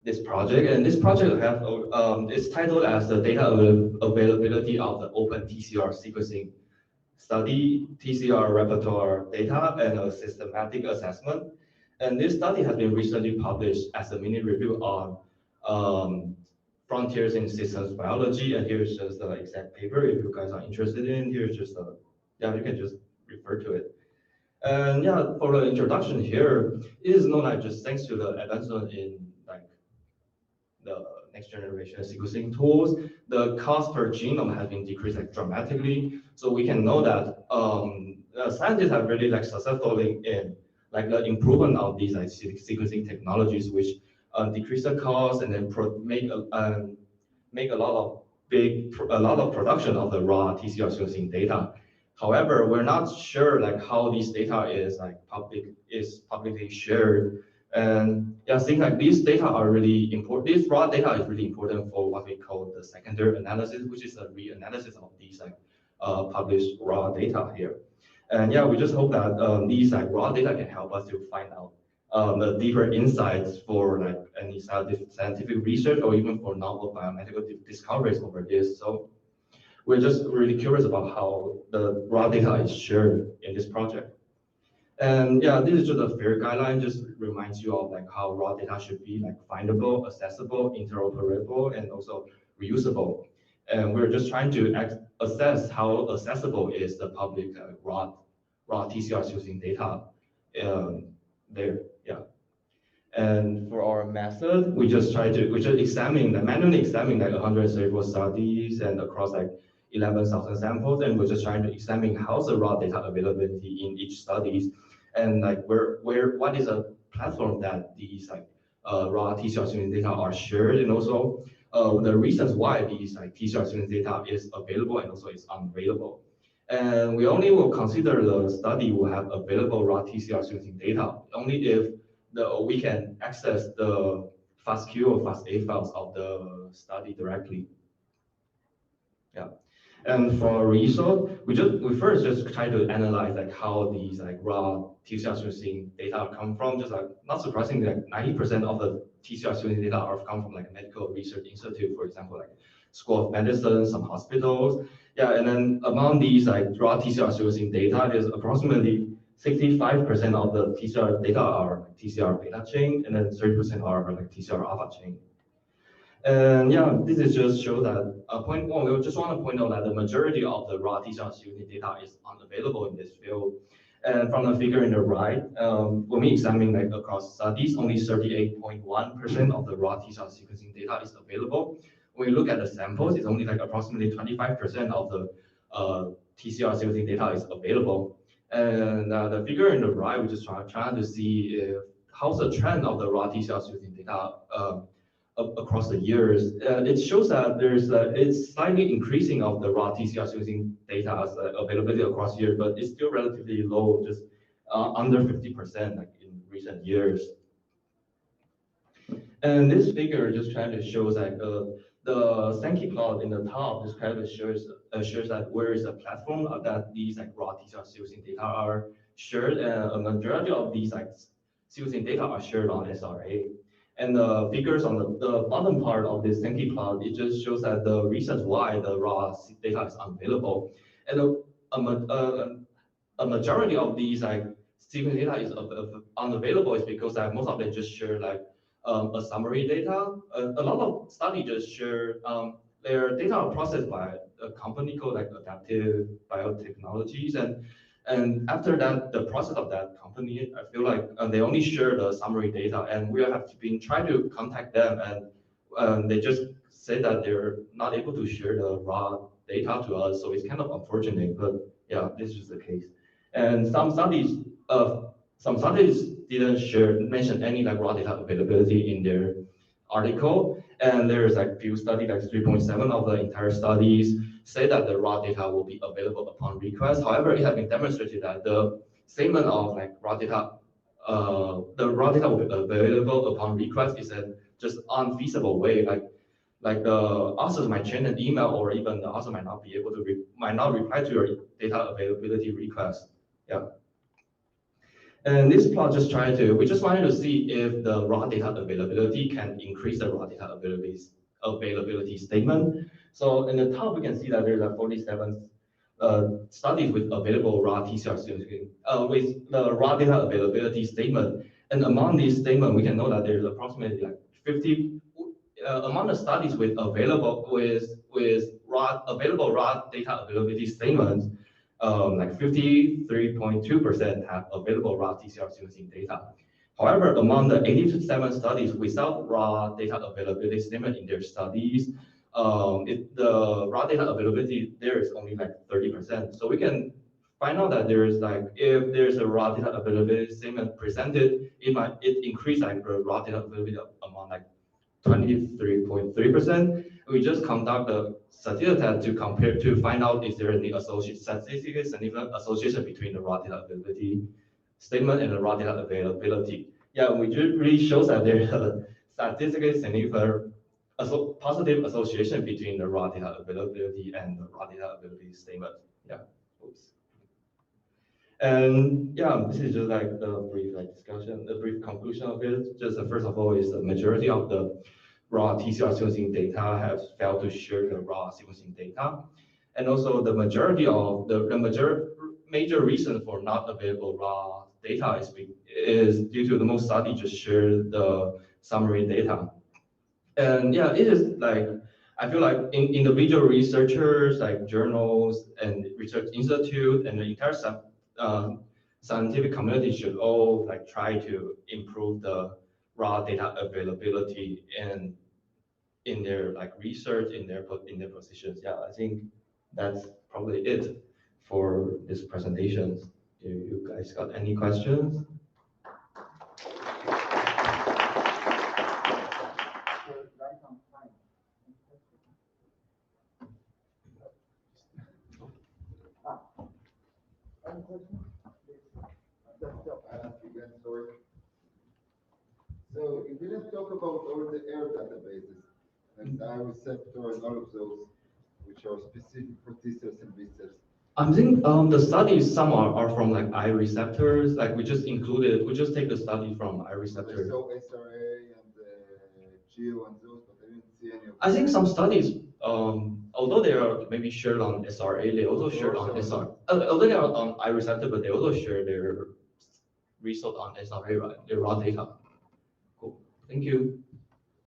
this project, and this project have it's titled as the data availability of the open TCR sequencing study, TCR repertoire data, and a systematic assessment. And this study has been recently published as a mini review on Frontiers in Systems Biology. And here's just the exact paper if you guys are interested in. Here's just yeah, you can just refer to it. And yeah, for the introduction here, it is known that just thanks to the advancement in like the next generation sequencing tools, the cost per genome has been decreased like dramatically. So we can know that scientists have really like successfully in like the improvement of these like sequencing technologies, which decrease the cost and then make a lot of production of the raw TCR sequencing data. However, we're not sure like how these data is like publicly shared. And yeah, I think like these data are really important. This raw data is really important for what we call the secondary analysis, which is a reanalysis of these like published raw data here. And yeah, we just hope that these like raw data can help us to find out the deeper insights for like any scientific research or even for novel biomedical discoveries over this. So we're just really curious about how the raw data is shared in this project. And yeah, this is just a fair guideline, just reminds you of like how raw data should be like findable, accessible, interoperable, and also reusable. And we're just trying to assess how accessible is the public raw TCR sequencing data there. Yeah. And for our method, we just manually examine like 134 studies and across like 11,000 samples, and we're just trying to examine how's the raw data availability in each studies, and like what is a platform that these like raw TCR sequencing data are shared, and also the reasons why these like TCR sequencing data is available and also is unavailable. And we only will consider the study will have available raw TCR sequencing data only if we can access the FASTQ or FASTA files of the study directly. Yeah. And for result, we first just try to analyze like how these like raw TCR sequencing data come from. Just like not surprisingly, like 90% of the TCR sequencing data are come from like medical research institute, for example, like School of Medicine, some hospitals. Yeah, and then among these like raw TCR sequencing data, there's approximately 65% of the TCR data are like TCR beta chain, and then 30% are like TCR alpha chain. And yeah, this is just show that we just want to point out that the majority of the raw TCR sequencing data is unavailable in this field. And from the figure in the right, when we examine like across studies, only 38.1% of the raw TCR sequencing data is available. When we look at the samples, it's only like approximately 25% of the TCR sequencing data is available. And the figure in the right, we just trying to see how's the trend of the raw TCR sequencing data across the years. It shows that it's slightly increasing of the raw TCR sequencing data as availability across years, but it's still relatively low, just under 50% like in recent years. And this figure just trying to show like the Sankey plot in the top just kind of shows that where is the platform that these like raw TCR sequencing data are shared, and a majority of these like sequencing data are shared on SRA. And the figures on the bottom part of this Sankey plot, it just shows that the reasons why the raw data is unavailable. And a majority of these like sequencing data is unavailable is because that most of them just share like a summary data. A lot of studies just share their data are processed by a company called like Adaptive Biotechnologies, and after that, the process of that company, I feel like they only share the summary data, and we have been trying to contact them, and they just say that they're not able to share the raw data to us. So it's kind of unfortunate, but yeah, this is the case. And some studies didn't mention any like raw data availability in their article, and there's like few studies, like 3.7 of the entire studies say that the raw data will be available upon request. However, it has been demonstrated that the statement of like the raw data will be available upon request is a just unfeasible way. Like the authors might send an email, or even the author might not be able to might not reply to your data availability request. Yeah. And this plot just we just wanted to see if the raw data availability can increase the raw data availability statement. So in the top, we can see that there's 47 studies with available raw TCR sequencing, with the raw data availability statement. And among these statements, we can know that there's approximately like 50 among the studies with available raw data availability statements. Like 53.2% have available raw TCR sequencing data. However, among the 87 studies without raw data availability statement in their studies, the raw data availability there is only like 30%. So we can find out that there's like, if there's a raw data availability statement presented, it increase like the raw data availability among like 23.3%. We just conduct a statistical test to find out if there is any statistically significant association between the raw data availability statement and the raw data availability. Yeah, we just really shows that there is a statistically significant positive association between the raw data availability and the raw data availability statement. Yeah. Oops. And yeah, this is just like the brief discussion, the brief conclusion of it. Just first of all, is the majority of the raw TCR sequencing data have failed to share the raw sequencing data, and also the majority of the major reason for not available raw data is due to the most study just share the summary data. And yeah, it is like, I feel like individual researchers, like journals and research institute and the entire scientific community should all like try to improve the raw data availability and in their like research in their positions. Yeah, I think that's probably it for this presentation. Do you guys got any questions? So if we just talk about all the air databases, and receptor and all of those, which are specific for T cells and B cells. I think the studies, some are from like receptors, like we just take the study from receptors. So SRA and Geo and those, but I didn't see any of them. I think some studies, although they are maybe shared on SRA, they also shared on SR. Although they are on receptor, but they also share their result on SRA, right? Their raw data. Cool. Thank you.